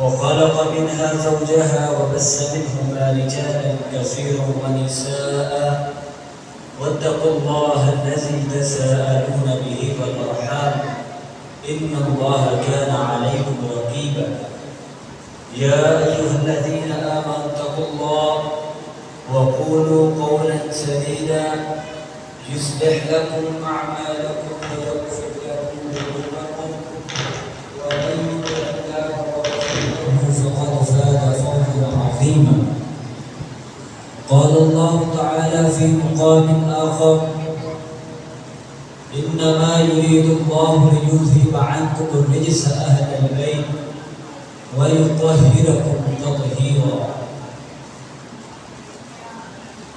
وخلق منها زوجها وبث منهما رجالا كثيرا ونساء واتقوا الله الذي تساءلون به والأرحام إن الله كان عليكم رقيبا يا أيها الذين آمنوا اتقوا الله وقولوا قولا سديدا يصلح لكم أعمالكم ويغفر لكم ذنوبكم ومن يطع الله ورسوله فقد فاز فوزا عظيما. قال الله تعالى في مقام آخر إنما يريد الله ليذهب عنكم الرجس أهل البيت ويطهركم تطهيرا.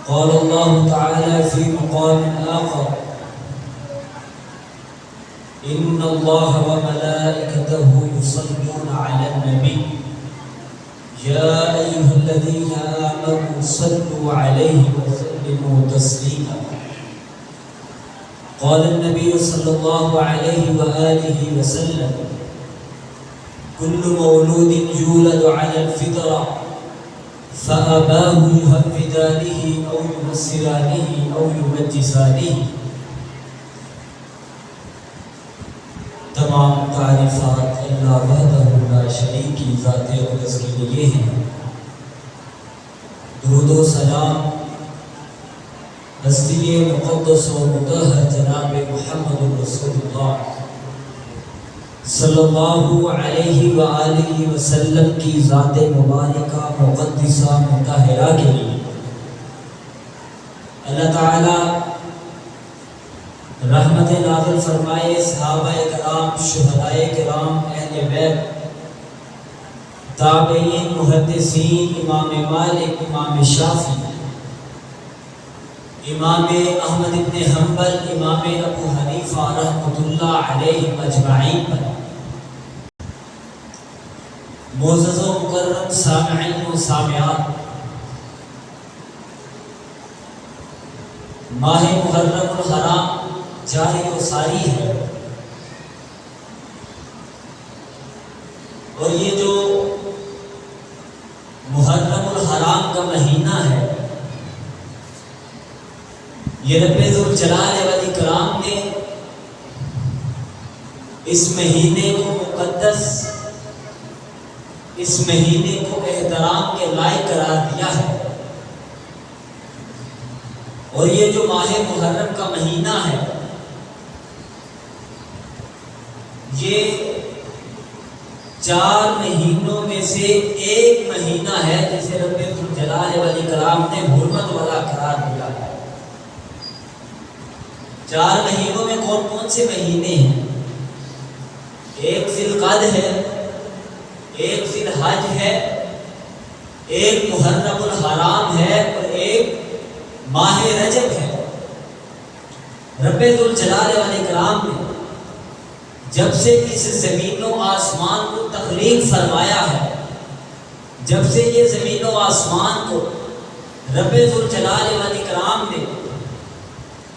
قال الله تعالى في مقام آخر إن الله وملائكته يصلون على النبي يا أيها الذين آمنوا صلوا عليه وسلموا تسليما. قال النبي صلى الله عليه وآله وسلم كل مولود يولد على الفطرة فأباه يهودانه أو ينصرانه أو يمجسانه. تمام تعریفات اللہ وحدہ لا شریک کی ذات اقدس کے لیے ہیں. درود و سلام ہستی مقدس و مطہر جناب محمد رسول اللہ صلی اللہ علیہ وآلہ وسلم کی ذات مبارکہ مقدسہ مطہرہ کے لیے اللہ تعالی رحمت نازل فرمائے. صحابہ کرام، شہدائے کرام، اہل بیت، تابعین، محدثین، امام مالک، امام شافعی، امام احمد بن حنبل، امام ابو حنیفہ رحمۃ اللہ علیہ اجمعین پر. معزز و مکرم سامعین و سامعات، ماہ محرم الحرام جاری و ساری ہے، اور یہ جو محرم الحرام کا مہینہ ہے یہ رب ذوالجلال والاکرام نے اس مہینے کو مقدس، اس مہینے کو احترام کے لائق قرار دیا ہے. اور یہ جو ماہ محرم کا مہینہ ہے یہ 4 مہینوں میں سے ایک مہینہ ہے جسے رب ذوالجلال والاکرام نے حرمت والا قرار دیا ہے. 4 مہینوں میں کون کون سے مہینے ہیں؟ ایک ذی القعدہ ہے، ایک ذی الحج ہے، ایک محرم الحرام ہے، اور ایک ماہ رجب ہے. رب ذوالجلال والاکرام نے جب سے اس زمین و آسمان کو تخلیق فرمایا ہے، جب سے یہ زمین و آسمان کو رب ذوالجلال والاکرام نے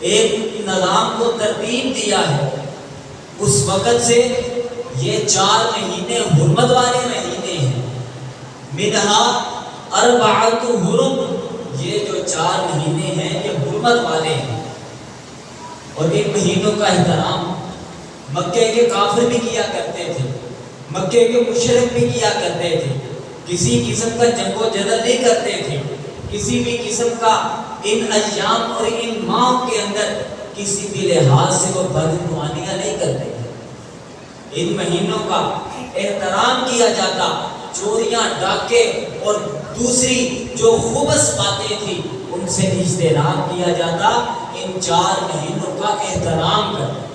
ایک نظام کو ترتیب دیا ہے، اس وقت سے یہ 4 مہینے حرمت والے مہینے ہیں. منہا اربعۃ حرم، یہ جو 4 مہینے ہیں یہ حرمت والے ہیں. اور ان مہینوں کا احترام مکے کے کافر بھی کیا کرتے تھے، مکے کے مشرک بھی کیا کرتے تھے. کسی قسم کا جنگ و جدل نہیں کرتے تھے، کسی بھی قسم کا ان ایام اور ان ماہ کے اندر کسی بھی لحاظ سے وہ بدعنوانیاں نہیں کرتے تھے. ان مہینوں کا احترام کیا جاتا، چوریاں، ڈاکے اور دوسری جو خبث باتیں تھیں ان سے اجتناب کیا جاتا. ان 4 مہینوں کا احترام کرتا،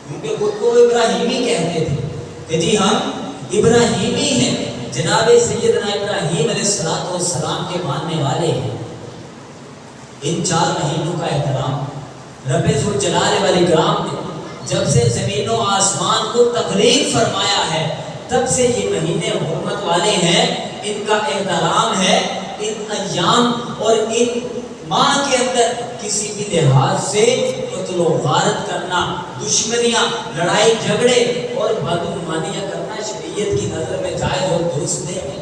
کیونکہ خود کو ابراہیمی کہتے تھے کہ جی ہم ابراہیمی ہیں، جناب سیدنا ابراہیم علیہ السلام کے ماننے والے ہیں. ان 4 مہینوں کا احترام رب ذوالجلال والاکرام نے جب سے زمین و آسمان کو تخلیق فرمایا ہے تب سے یہ مہینے حرمت والے ہیں. ان کا احترام ہے. ان ایام اور ان ماہ کے اندر کسی بھی لحاظ سے قتل و غارت کرنا، دشمنیاں، لڑائی جھگڑے اور بدعنوانیاں کرنا شریعت کی نظر میں جائز اور درست نہیں ہے۔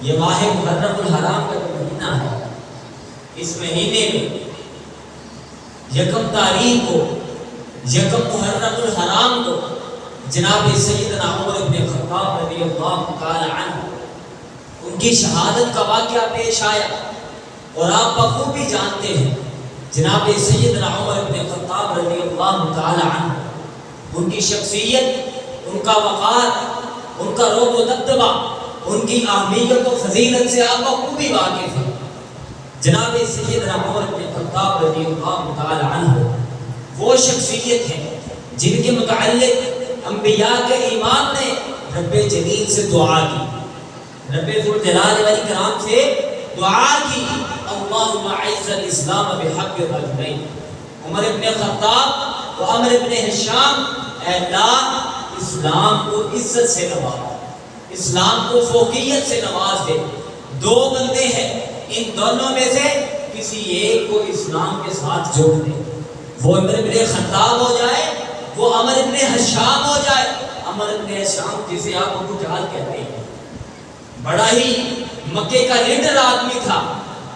یہ ماہ محرم الحرام کا جو مہینہ ہے، اس مہینے میں یکم تاریخ کو، یکم محرم الحرام کو جناب سیدنا عمر بن خطاب رضی اللہ تعالی عنہ ان کی شہادت کا واقعہ پیش آیا، اور آپ بخوبی جانتے ہیں جناب سیدنا عمر بن خطاب رضی اللہ تعالی عنہ ان کی شخصیت، ان کا وقار، ان کا رعب و دبدبہ، ان کی اہمیت و فضیلت سے آپ بخوبی واقف ہیں۔ جناب سیدنا عمر بن خطاب رضی اللہ تعالی عنہ وہ شخصیت ہے جن کے متعلق انبیاء کے امام نے رب جلیل سے دعا کی، رب ذوالجلال والاکرام سے دعا کی، اللہم اعز الاسلام بحق الرجلین۔ عمر بن خطاب و عمر بن ہشام، اے اللہ اسلام کو عزت سے نواز، اسلام کو فوقیت سے نواز دے۔ دو بندے ہیں، ان دونوں میں سے کسی ایک کو اسلام کے ساتھ جوڑ دے، وہ عمر بن خطاب ہو جائے، وہ عمر بن ہشام ہو جائے۔ عمر بن ہشام جسے آپ ابو جہل کہتے ہیں، بڑا ہی مکے کا لیڈر آدمی تھا،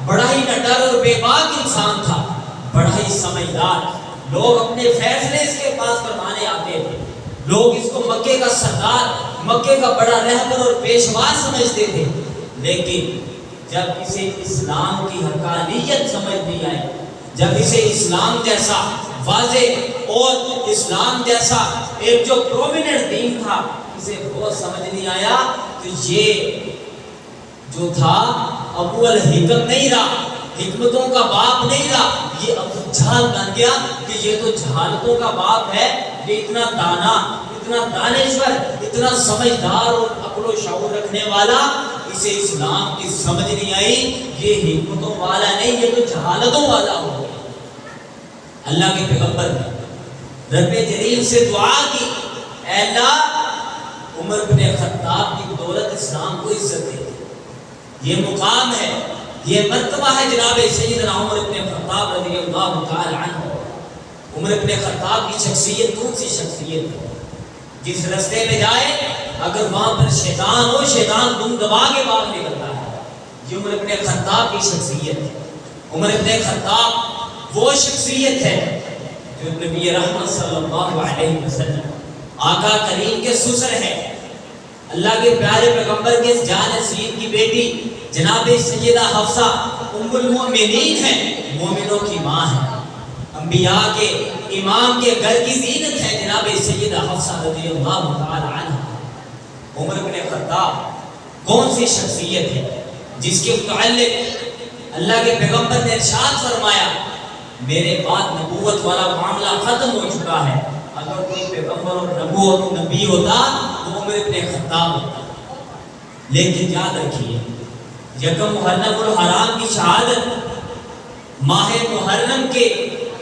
بڑا ہی نڈر اور بے باک انسان تھا، بڑا ہی سمجھدار، لوگ اپنے فیصلے اس کے پاس کروانے آتے تھے، لوگ اس کو مکے کا سردار، مکے کا بڑا رہبر اور پیشوا سمجھتے تھے۔ لیکن جب اسے اسلام کی حقانیت سمجھ نہیں آئی، جب اسے اسلام جیسا واضح اور اسلام جیسا ایک جو پرومیننٹ دین تھا اسے وہ سمجھ نہیں آیا، تو یہ جو تھا ابو الحکم نہیں رہا، حکمتوں کا باپ نہیں رہا، یہ ابو جہل بن گیا کہ یہ تو جہالتوں کا باپ ہے۔ یہ اتنا دانا، اتنا دانشور، اتنا سمجھدار اور عقل و شعور رکھنے والا، اسے اسلام کی سمجھ نہیں آئی، یہ حکمتوں والا نہیں، یہ تو جہالتوں والا ہو گیا۔ اللہ کے پیغمبر نے رب جلیل سے دعا کی، اے اللہ عمر بن خطاب کی بدولت اسلام کو عزت دے۔ یہ مقام ہے، یہ مرتبہ ہے جناب سیدنا عمر بن خطاب رضی اللہ تعالی عنہ۔ عمر بن خطاب کی شخصیت کون سی شخصیت ہے؟ جس رستے میں جائے اگر وہاں پر شیطان ہو، شیطان دم دبا کے باہر نکلتا ہے۔ یہ عمر بن خطاب کی شخصیت ہے۔ عمر بن خطاب وہ شخصیت ہے جو نبی رحمت صلی اللہ علیہ وسلم آقا کریم کے سسر ہے، اللہ کے پیارے پیغمبر کے جانشین کی بیٹی جناب سیدہ حفصہ ام المؤمنین ہے، مومنوں کی ماں ہے، انبیاء کے امام کے گھر کی زینت ہے جناب سیدہ حفصہ رضی اللہ تعالی عنہ۔ عمر بن خطاب کون سی شخصیت ہے جس کے متعلق اللہ کے پیغمبر نے ارشاد فرمایا میرے بعد نبوت والا معاملہ ختم ہو چکا ہے، اگر کوئی پیغمبر اور نبی ہوتا تو عمر بن خطاب ہوتا۔ لیکن یاد رکھیے یکم محرم الحرام کی شہادت، ماہ محرم کے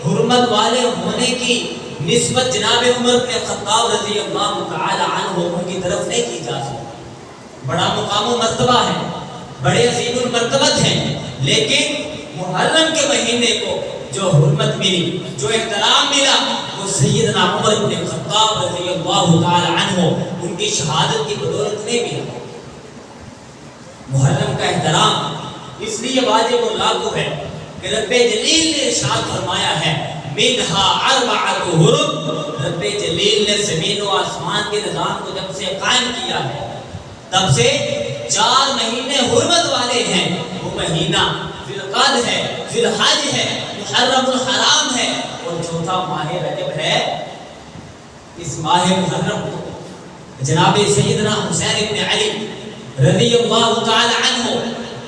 حرمت والے ہونے کی نسبت جناب عمر بن خطاب رضی اللہ تعالی عنہ کی طرف نہیں کی جا سکتی۔ بڑا مقام و مرتبہ ہے، بڑے عظیم المرتبت ہیں، لیکن محرم کے مہینے کو جو حرمت ملی، جو احترام ملا، وہ سیدنا عمر بن خطاب رضی اللہ تعالی عنہ ان کی شہادت کی بدولت نہیں ملا۔ محرم کا احترام اس لیے واجب و لاگو ہے کہ رب جلیل نے ارشاد فرمایا ہے منہا اربعۃ حرم۔ رب جلیل نے زمین و آسمان کے نظام کو جب سے قائم کیا ہے تب سے 4 مہینے حرمت والے ہیں۔ وہ مہینہ ذی القعدہ ہے، ذی الحج ہے، محرم الحرام ہے، اور چوتھا ماہ رجب ہے۔ اس ماہ محرم کو جناب سیدنا حسین ابن علی رضی اللہ تعالی عنہ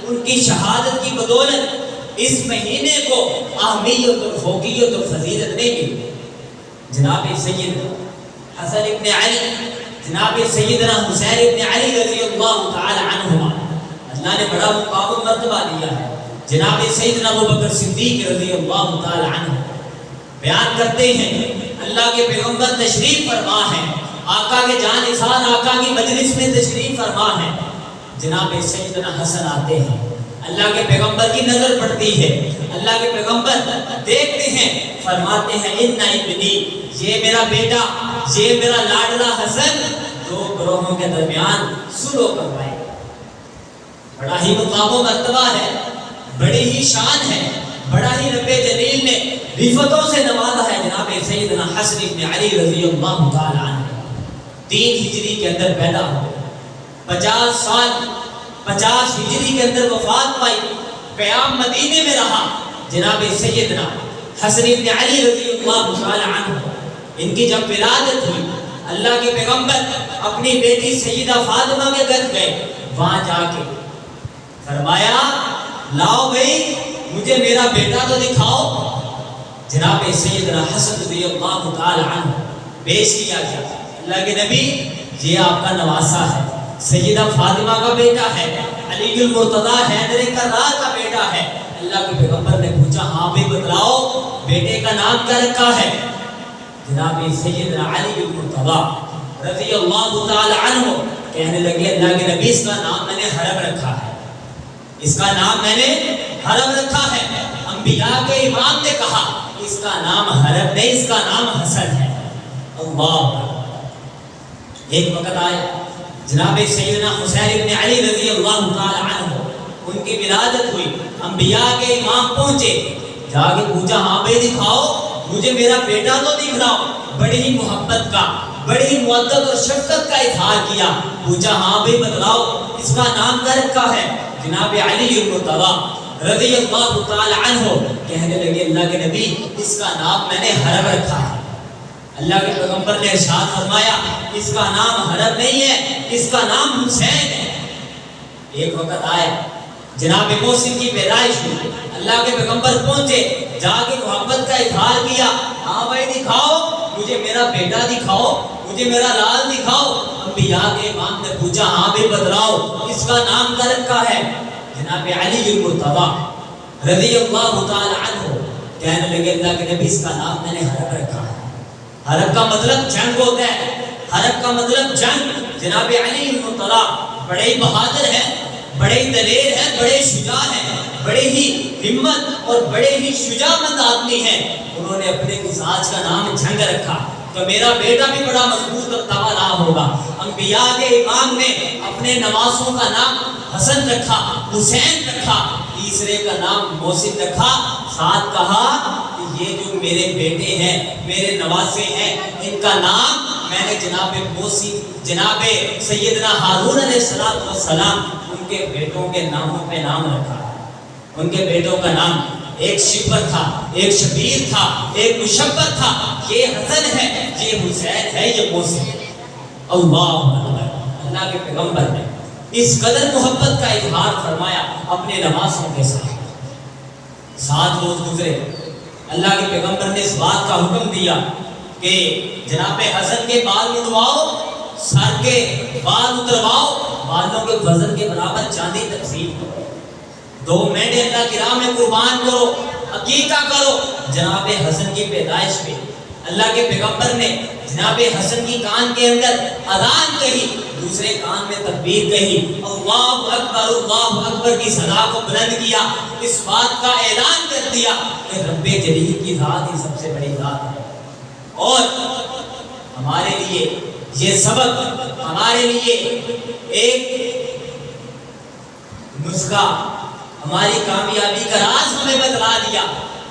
ان کی شہادت کی بدولت اس مہینے کو اہمیت اور فوقیت اور فضیلت نہیں ملی۔ جناب سیدنا حسن ابن علی، جناب سیدنا حسین ابن علی رضی اللہ تعالی عنہما، اللہ نے بڑا مقام و مرتبہ دیا ہے۔ جناب سیدنا ابوبکر صدیق رضی اللہ تعالی عنہ بیان کرتے ہیں اللہ کے پیغمبر تشریف فرما ہے، آقا کے جانثار آقا کی مجلس میں تشریف فرما ہے۔ جناب سیدنا حسن آتے ہیں، اللہ کے پیغمبر کی نظر پڑتی ہے، اللہ کے پیغمبر دیکھتے ہیں، فرماتے ہیں ان ابنی یہ میرا بیٹا، یہ میرا لاڈلا حسن دو گروہوں کے درمیان سلو کروائے گا۔ بڑا ہی مقام و مرتبہ ہے، بڑی ہی شان ہے، بڑا ہی رب جلیل نے رفتوں سے نوازا ہے۔ جناب سیدنا حسن بن علی رضی اللہ تعالی عنہ 3 ہجری کے اندر پیدا ہوئے، 50 سال 50 ہجری کے اندر وفات پائی، قیام مدینے میں رہا۔ جناب سیدنا حسن بن علی رضی اللہ تعالی عنہ ان کی جب ولادت ہوئی، اللہ کے پیغمبر اپنی بیٹی سیدہ فاطمہ کے گھر گئے، وہاں جا کے فرمایا لاؤ بھائی مجھے میرا بیٹا تو دکھاؤ۔ جناب سیدنا حسن رضی اللہ تعالی عنہ پیش کیا گیا، اللہ کے نبی یہ آپ کا نواسا ہے، سیدہ فاطمہ کا بیٹا ہے، علی المرتضیٰ حیدر کرار کا بیٹا ہے۔ اللہ کے پیغمبر نے پوچھا ہاں بھی بتلاؤ بیٹے کا نام کیا رکھا ہے؟ جناب سیدنا علی المرتضیٰ رضی اللہ تعالی عنہ کہنے لگے اللہ کے نبی اس کا نام میں نے حرب رکھا ہے، اس کا نام میں نے حرب رکھا ہے۔ انبیاء کے امام نے کہا اس کا نام حرب نہیں، اس کا نام حسن ہے۔ اللہ ایک وقت آیا جناب سیدنا حسین بن علی رضی اللہ تعالی عنہ ان کی ولادت ہوئی، انبیاء کے امام پہنچے، جا کے پوچھا ہاں بھائی دکھاؤ مجھے میرا بیٹا تو دکھلاؤ۔ بڑی ہی محبت کا، بڑی ہی مودت اور شفقت کا اظہار کیا، پوچھا ہاں بھائی بتلاؤ اس کا نام کیا رکھا ہے؟ جناب علی المرتضیٰ رضی اللہ تعالی عنہ کہنے لگے اللہ کے نبی اس کا نام میں نے حرب رکھا ہے۔ اللہ کے پیغمبر نے ارشاد فرمایا اس کا نام حرب نہیں ہے، اس کا نام حسین ہے۔ ایک وقت آیا جناب محسن کی پیدائش ہوئی، اللہ کے پیغمبر پہنچے، جا کے محبت کا اظہار کیا، ہاں بھائی دکھاؤ مجھے میرا بیٹا دکھاؤ، مجھے میرا لال دکھاؤ۔ انبیاء کے امام نے پوچھا ہاں بھی بتلاؤ اس کا نام کیا رکھا ہے؟ جناب علی المرتضیٰ رضی اللہ تعالی عنہ کہنے لگے اللہ کے نبی اس کا نام میں نے حرب رکھا ہے۔ حرب کا مطلب جنگ ہوتا ہے، حرب کا مطلب جنگ۔ جناب علی المرتضیٰ بڑے ہی بہادر ہیں، بڑے ہی دلیر ہیں، بڑے شجاع ہیں، بڑے ہی ہمت اور بڑے ہی شجاع مند آدمی ہیں۔ انہوں نے اپنے مزاج کا نام جنگ رکھا تو میرا بیٹا بھی بڑا مضبوط اور توانا ہوگا۔ انبیاء کے امام نے اپنے نواسوں کا نام حسن رکھا، حسین رکھا، تیسرے کا نام محسن رکھا، ساتھ کہا کہ یہ جو میرے بیٹے ہیں، میرے نواسے ہیں، ان کا نام میں نے جناب محسن، جناب سیدنا ہارون علیہ السلام ان کے بیٹوں کے ناموں پہ نام رکھا۔ ان کے بیٹوں کا نام ایک شبر تھا، ایک شبیر تھا، ایک مشبر تھا، یہ حسن ہے، یہ حسین ہے، یہ محسن ہے۔ اللہ اکبر، اللہ کے پیغمبر نے اس قدر محبت کا اظہار فرمایا اپنے نواسوں کے ساتھ۔ 7 روز گزرے، اللہ کے پیغمبر نے اس بات کا حکم دیا کہ جناب حسن کے بال مڈواؤ، سر کے بال اترواؤ، بالوں کے وزن کے برابر چاندی تقسیم کرو، 2 مینڈے اللہ کی راہ میں قربان کرو، عقیقہ کرو۔ جناب حسن کی پیدائش پہ اللہ کے پیغمبر نے جناب حسن کی کان کے اندر اذان کہی، دوسرے کان میں تکبیر کہی، اللہ اکبر کی صدا کو بلند کیا، اس بات کا اعلان کر دیا کہ رب جلیل کی ذات ہی سب سے بڑی ذات ہے۔ اور ہمارے لیے یہ سبق، ہمارے لیے ایک نسخہ، ہماری کامیابی کا راز ہمیں بتلا دیا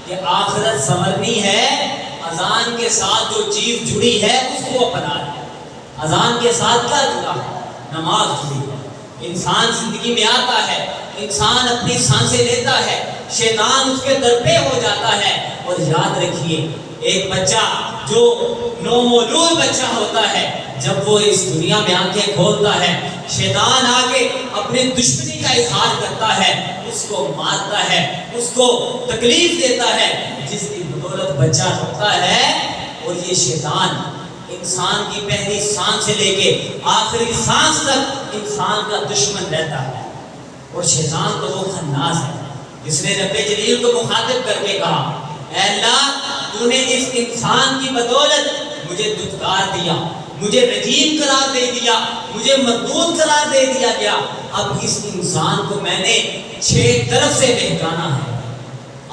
کہ آخرت سنورنی ہے، اذان کے ساتھ جو چیز جڑی ہے اس کو اپنا لیا۔ اذان کے ساتھ کیا جڑا ہے؟ نماز جڑی ہے۔ انسان زندگی میں آتا ہے، انسان اپنی سانسیں لیتا ہے، شیطان اس کے در پہ ہو جاتا ہے۔ اور یاد رکھیے ایک بچہ جو نومولود بچہ ہوتا ہے، جب وہ اس دنیا میں آنکھیں کھولتا ہے، شیطان آ کے اپنے دشمنی کا اظہار کرتا ہے، اس کو مارتا ہے، اس کو تکلیف دیتا ہے، جس کی بدولت بچہ ہوتا ہے۔ اور یہ شیطان انسان کی پہلی سانس سے لے کے آخری سانس تک انسان کا دشمن رہتا ہے۔ اور شیطان تو وہ خناس ہے جس نے رب جلیل کو مخاطب کر کے کہا اے اللہ تو نے اس انسان کی بدولت مجھے دھتکار دیا، مجھے رجیم قرار دے دیا، مجھے مردود قرار دے دیا گیا، اب اس انسان کو میں نے 6 طرف سے بہکانا ہے۔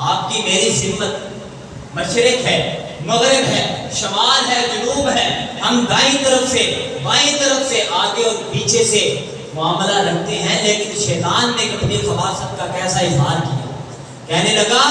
آپ کی میری سمت مشرق ہے، مغرب ہے، شمال ہے، جنوب ہے، ہم دائیں طرف سے بائیں طرف سے آگے اور پیچھے سے معاملہ رکھتے ہیں، لیکن شیطان نے اپنی خباثت کا کیسا اظہار کیا، کہنے لگا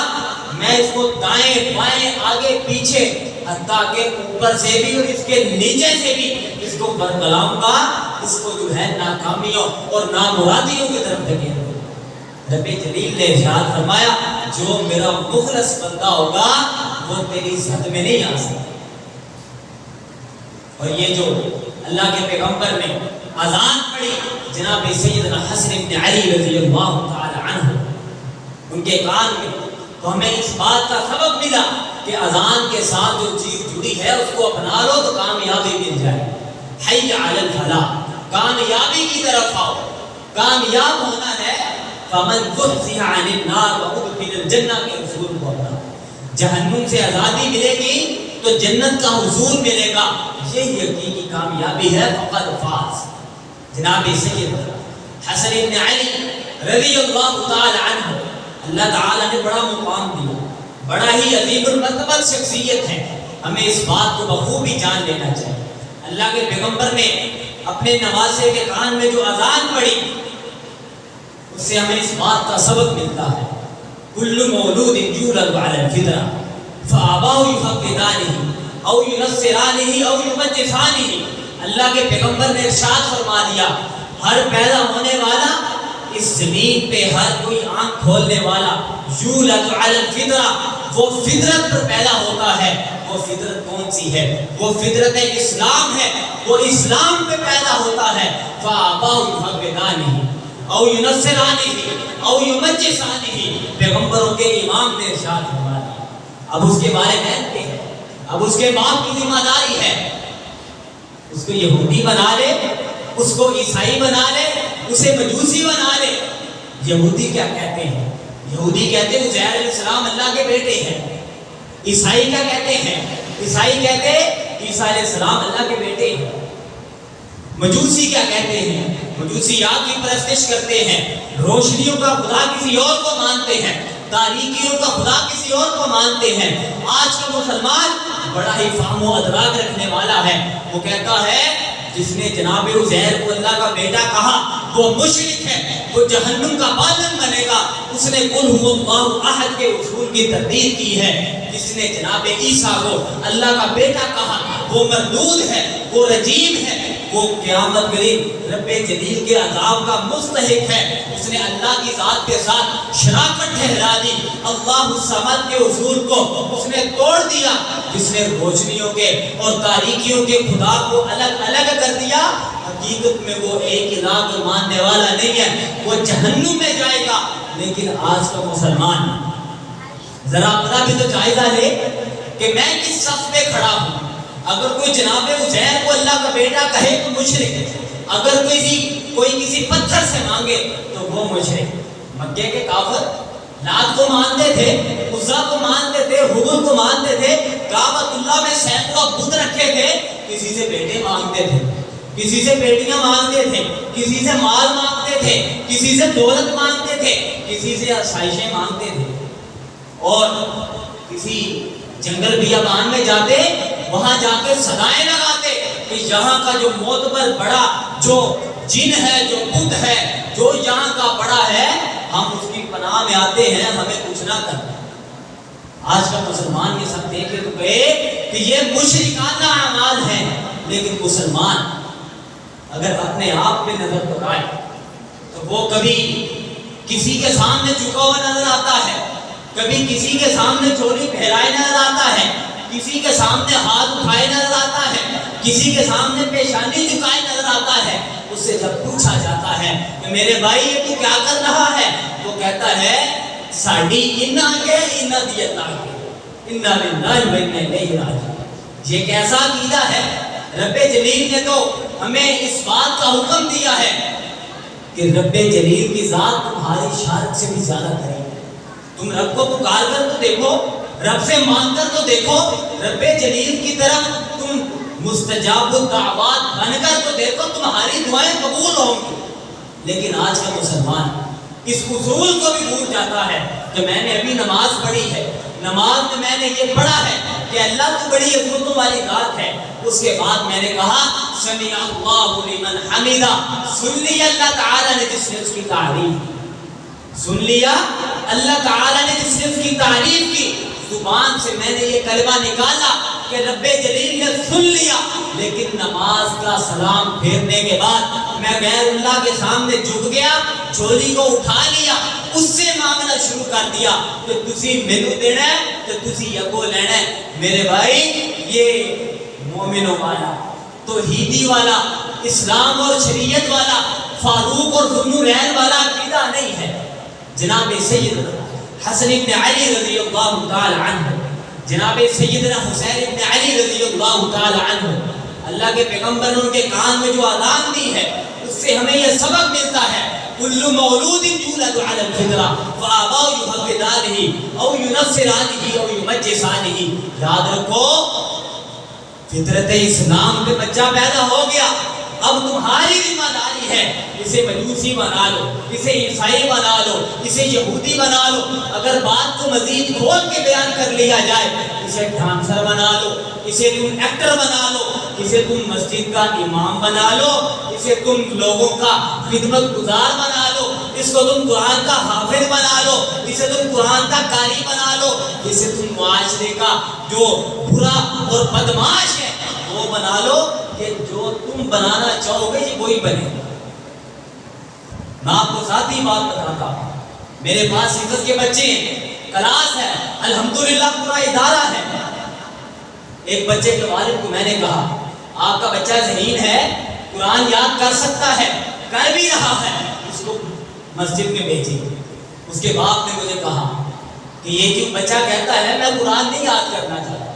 میں اس کو دائیں بائیں آگے پیچھے حتیٰ کہ اوپر سے بھی اور اس کے نیچے سے بھی اس کو برگلاؤں گا، اس کو جو ہے ناکامیوں اور نامرادیوں کی طرف دھکیلوں گا۔ رب جلیل نے ارشاد فرمایا جو میرا مخلص بندہ ہوگا وہ تیری زد میں نہیں آ سکتا۔ اور یہ جو اللہ کے پیغمبر نے اذان پڑھی جناب سیدنا حسن بن علی رضی اللہ تعالی عنہ ان کے کان میں، تو ہمیں اس بات کا سبب ملا کہ اذان کے ساتھ جو چیز جڑی ہے اس کو اپنا لو تو کامیابی مل جائے۔ حی علی الفلاح، کامیابی کی طرف آؤ، کامیاب ہونا ہے۔ فمن زحزح عن النار وادخل الجنہ کے حضور کو اپنا، جہنم سے آزادی ملے گی تو جنت کا حضور ملے گا، یہی حقیقی کامیابی ہے۔ فقد فاز۔ جناب سید حسن بن علی رضی اللہ تعالی عنہ، اللہ تعالیٰ نے بڑا مقام دیا، بڑا ہی عظیم المرتبہ شخصیت ہے، ہمیں اس بات کو بخوبی جان لینا چاہیے۔ اللہ کے پیغمبر نے اپنے نواسے کے کان میں جو اذان پڑھی اس سے ہمیں اس بات کا سبق ملتا ہے، کل مولود یولد علی الفطرہ فآباؤہ یحودانہ او ینصرانہ او یمجسانہ۔ اللہ کے پیغمبر نے ارشاد فرما دیا ہر پیدا ہونے والا اس زمین پہ، ہر کوئی آنکھ کھولنے والا، یولد علی الفطرہ، وہ فطرت پر پیدا ہوتا ہے۔ وہ فطرت کون سی ہے؟ وہ فطرت اسلام ہے، وہ اسلام پہ پیدا ہوتا ہے۔ فآباؤہ یحودانہ او ینصرانہ او یمجسانہ، پیغمبروں کے امام نے ارشاد فرما دیا۔ اب اس کے بارے میں اب اس کے باپ کی ذمہ داری ہے، اس کو یہودی بنا لے، اس کو عیسائی بنا لے، اسے مجوسی بنا لے۔ یہودی کیا کہتے ہیں؟ یہودی کہتے ہیں عزیر علیہ السلام اللہ کے بیٹے ہیں۔ عیسائی کیا کہتے ہیں؟ عیسائی کہتے ہیں عیسیٰ علیہ السلام اللہ کے بیٹے ہیں۔ مجوسی کیا کہتے ہیں؟ مجوسی آگ کی پرستش کرتے ہیں، روشنیوں کا خدا کسی اور کو مانتے ہیں، تاریکیوں کا خدا کسی اور کو مانتے ہیں۔ آج کا مسلمان بڑا ہی فہم و ادراک رکھنے والا ہے، وہ کہتا ہے جس نے جناب عزیر کو اللہ کا بیٹا کہا وہ مشرک ہے، وہ جہنم کا بادل بنے گا، اس نے قل هو اللہ احد کے اصول کی تردید کی ہے۔ جس نے جناب عیسیٰ کو اللہ کا بیٹا کہا وہ مردود ہے، وہ رجیم ہے، وہ قیامت کے دن رب جلیل کے عذاب کا مستحق ہے۔ اس نے اللہ کی ذات کے ساتھ شراکت ٹھہرا دی، اللہ الصمد کے حضور کو اس نے توڑ دیا۔ جس نے روشنیوں کے اور تاریکیوں کے خدا کو الگ الگ کر دیا، حقیقت میں وہ ایک الہ کو ماننے والا نہیں ہے، وہ جہنم میں جائے گا۔ لیکن آج کا مسلمان ذرا اپنا بھی تو جائزہ لے کہ میں کس صف میں کھڑا ہوں۔ اگر کوئی جناب عزیر کو اللہ کا بیٹا کہے تو مشرک ہے، اگر کوئی کسی پتھر سے مانگے تو وہ مشرک۔ مکے کے کافر لات کو مانتے تھے، عزا کو مانتے تھے، حبل کو مانتے تھے، کعبۃ اللہ میں سینکڑوں بت رکھے تھے، کسی سے بیٹے مانگتے تھے، کسی سے بیٹیاں مانگتے تھے، کسی سے مال مانگتے تھے، کسی سے دولت مانگتے تھے، کسی سے آسائشیں مانگتے تھے، اور کسی جنگل بیابان میں جاتے وہاں جا کے صدائیں لگاتے کہ یہاں کا جو معتبر بڑا جو جن ہے، جو بت ہے، جو یہاں کا بڑا ہے، ہم اس کی پناہ میں آتے ہیں، ہمیں کچھ نہ کرنا۔ آج کا مسلمان یہ سب دیکھے تو کہے کہ یہ مشرکانہ اعمال ہیں، لیکن مسلمان اگر اپنے آپ پہ نظر ٹکائے تو وہ کبھی کسی کے سامنے جھکا ہوا نظر آتا ہے، کبھی کسی کے سامنے چولی پھیلائے نظر آتا ہے، کسی کے سامنے ہاتھ اٹھائے نظر آتا ہے، کسی کے سامنے پیشانی جھکائے نظر آتا ہے۔ اس سے جب پوچھا جاتا ہے کہ میرے بھائی یہ تو کیا کر رہا ہے، وہ کہتا ہے ساڈی انا کے انا دی اللہ کے انا للہ و انا الیہ راجعون۔ یہ کیسا عقیدہ ہے؟ رب جلیل نے تو ہمیں اس بات کا حکم دیا ہے کہ رب جلیل کی ذات تمہاری شارک سے بھی زیادہ قریب ہے۔ تم رب کو پکار کر تو دیکھو، رب سے مانگ کر تو دیکھو، رب جلیل کی طرف تم مستجاب الدعوات بن کر تو دیکھو، تمہاری دعائیں قبول ہوں گی۔ لیکن آج کا مسلمان اس اصول کو بھی بھول جاتا ہے کہ میں نے ابھی نماز پڑھی ہے، نماز میں نے یہ پڑھا ہے کہ اللہ تو بڑی عظمتوں والی ذات ہے. اس کے بعد میں نے کہا سمع اللہ لمن حمدہ، سن لیا اللہ تعالیٰ نے جس نے اس کی تعریف، سن لیا اللہ تعالیٰ نے جس نے اس کی تعریف کی. زبان سے میں نے یہ کلمہ نکالا کہ رب جلیل نے سن لیا، لیکن نماز کا سلام پھیرنے کے بعد میں غیر اللہ کے سامنے جھک گیا، جھولی کو اٹھا لیا، اس سے مانگنا شروع کر دیا کہ تسی مینوں دینا ہے تو تسی یکو لینا ہے. میرے بھائی یہ مومنوں والا، توحیدی والا، اسلام اور شریعت والا، فاروق اور ذوالنورین والا عقیدہ نہیں ہے. جناب سیدنا حسن ابن علی رضی اللہ تعالی عنہ، جناب سیدنا حسین ابن علی رضی اللہ تعالی عنہ، اللہ کے پیغمبر نے ان کے کان میں جو اذان دی ہے اس سے ہمیں یہ سبق ملتا ہے کل مولود یولد علی الفطرہ فآباؤ یحودانہ او ینصرانہ او یمجسانہ. یاد رکھو فطرت اسلام پہ بچہ پیدا ہو گیا، اب تمہاری ذمہ داری ہے اسے مجوسی بنا لو، اسے عیسائی بنا لو، اسے یہودی بنا لو. اگر بات کو مزید کھول کے بیان کر لیا جائے اسے ڈانسر بنا لو، اسے تم ایکٹر بنا لو، اسے تم مسجد کا امام بنا لو، اسے تم لوگوں کا خدمت گزار بنا لو، اس کو تم قرآن کا حافظ بنا لو، اسے تم قرآن کا قاری بنا لو، اسے تم معاشرے کا جو برا اور بدماش ہے وہ بنا لو. کہ جو تم بنانا چاہو گے یہ وہی بنے. میں آپ کو ذاتی بات بتاتا ہوں، میرے پاس حفظ کے بچے ہیں، کلاس ہے، الحمدللہ پورا ادارہ ہے. ایک بچے کے والد کو میں نے کہا آپ کا بچہ ذہین ہے، قرآن یاد کر سکتا ہے، کر بھی رہا ہے، اس کو مسجد میں بھیجیے. اس کے باپ نے مجھے کہا کہ یہ کیوں بچہ کہتا ہے میں قرآن نہیں یاد کرنا چاہتا.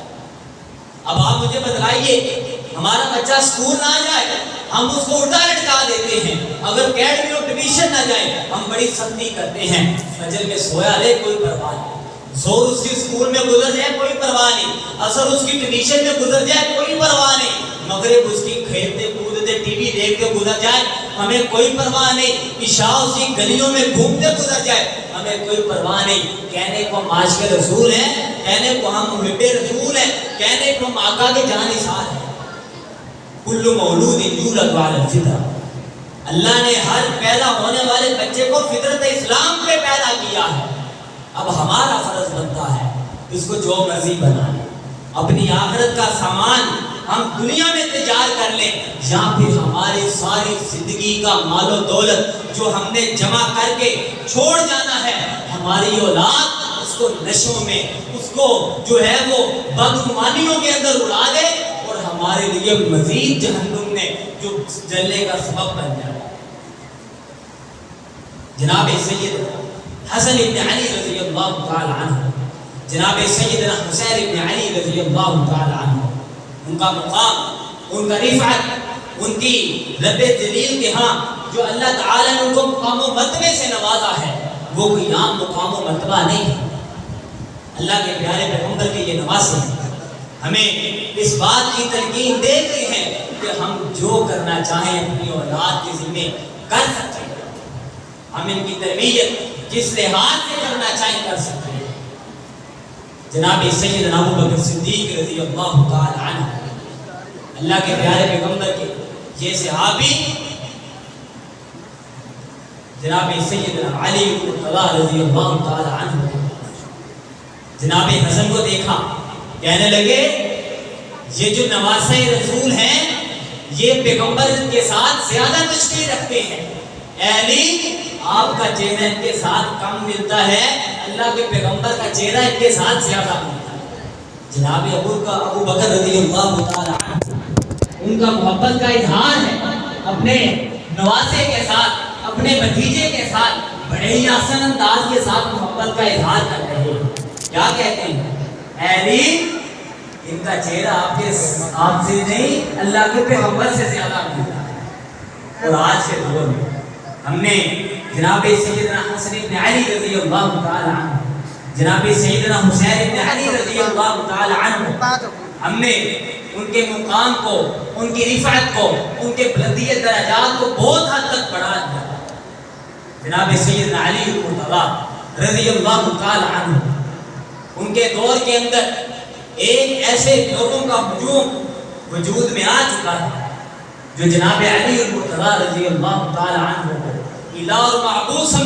اب آپ مجھے بتلائیے ہمارا بچہ اسکول نہ جائے ہم اس کو الٹا لٹکا دیتے ہیں، اگر اکیڈمی اور ٹیوشن نہ جائے ہم بڑی سختی کرتے ہیں. فجر میں سویا لے کوئی پرواہ نہیں، زور اس کی اسکول میں گزر جائے کوئی پرواہ نہیں، اثر اس کی ٹیوشن میں گزر جائے کوئی پرواہ نہیں، مغرب اس کی کھیلتے کودتے ٹی وی دیکھتے گزر جائے ہمیں کوئی پرواہ نہیں، عشاء اس کی گلیوں میں گھومتے گزر جائے ہمیں کوئی پرواہ نہیں. کہنے کو ہم عاشق رسول ہیں، کہنے کو ہم محب رسول ہیں، کہنے کو ہم آقا کے جانثار ہیں. کل مولود یولد علی الفطرہ، اللہ نے ہر پیدا ہونے والے بچے کو فطرت اسلام پہ پیدا کیا ہے. اب ہمارا فرض بنتا ہے اس کو جو مرضی بنا لیں، اپنی آخرت کا سامان ہم دنیا میں تجار کر لیں، یا پھر ہماری ساری زندگی کا مال و دولت جو ہم نے جمع کر کے چھوڑ جانا ہے، ہماری اولاد اس کو نشوں میں، اس کو جو ہے وہ بدگمانیوں کے اندر اڑا دے اور ہمارے لیے مزید جہنم میں جو جلنے کا سبب بن جائے. جناب سید حسن ابن علی رضی اللہ تعالی عنہ، جناب سیدنا حسین ابن علی رضی اللہ تعالی عنہ، ان کا مقام، ان کا رفعت، ان کی رب جلیل کے ہاں جو اللہ تعالیٰ نے ان کو مقام و مرتبے سے نوازا ہے وہ کوئی عام مقام و مرتبہ نہیں ہے. اللہ کے پیارے پیغمبر کے یہ نوازے ہمیں اس بات کی تلقین دیتے ہیں کہ ہم جو کرنا چاہیں اپنی اولاد کے ذمہ کر سکتے ہیں، ہم ان کی تربیت جس لحاظ سے کرنا چاہیں کر سکتے ہیں. جناب سیدنا ابو بکر صدیق رضی اللہ تعالی عنہ، اللہ کے پیارے پیغمبر کے یہ صحابی، جناب سیدنا علی بن ابی رضی اللہ تعالی عنہ جناب حسن کو دیکھا، کہنے لگے یہ جو نواسہ رسول ہیں یہ پیغمبر کے ساتھ زیادہ تشبیہ رکھتے ہیں. اے علی آپ کا چہرہ ان کے ساتھ کم ملتا ہے، اللہ کے پیغمبر کا چہرہ ان کے ساتھ زیادہ ملتا ہے. جناب ابو بکر رضی اللہ تعالی عنہ ان کا محبت کا اظہار ہے اپنے نواسے کے ساتھ، اپنے بھتیجے کے ساتھ بڑے ہی آسان انداز کے ساتھ محبت کا اظہار کر رہے ہیں. کیا کہتے ہیں؟ اے علی ان کا چہرہ آپ سے نہیں اللہ کے پیغمبر سے زیادہ ملتا ہے. اور آج کے دور میں ہم نے جناب سیدنا حسن ابن علی رضی اللہ تعالی عنہ، جناب سیدنا حسین ابن علی رضی اللہ تعالی عنہ، ہم نے ان کے مقام کو، ان کی رفعت کو، ان کے بلندی درجات کو بہت حد تک بڑھا دیا. جناب سیدنا علی المرتضی رضی اللہ تعالی عنہ ان کے دور کے اندر ایک ایسے لوگوں کا ہجوم وجود میں آ چکا ہے جو جناب علی المرتضیٰ رضی اللہ تعالی عنہ کو الہ اور معبود سمجھا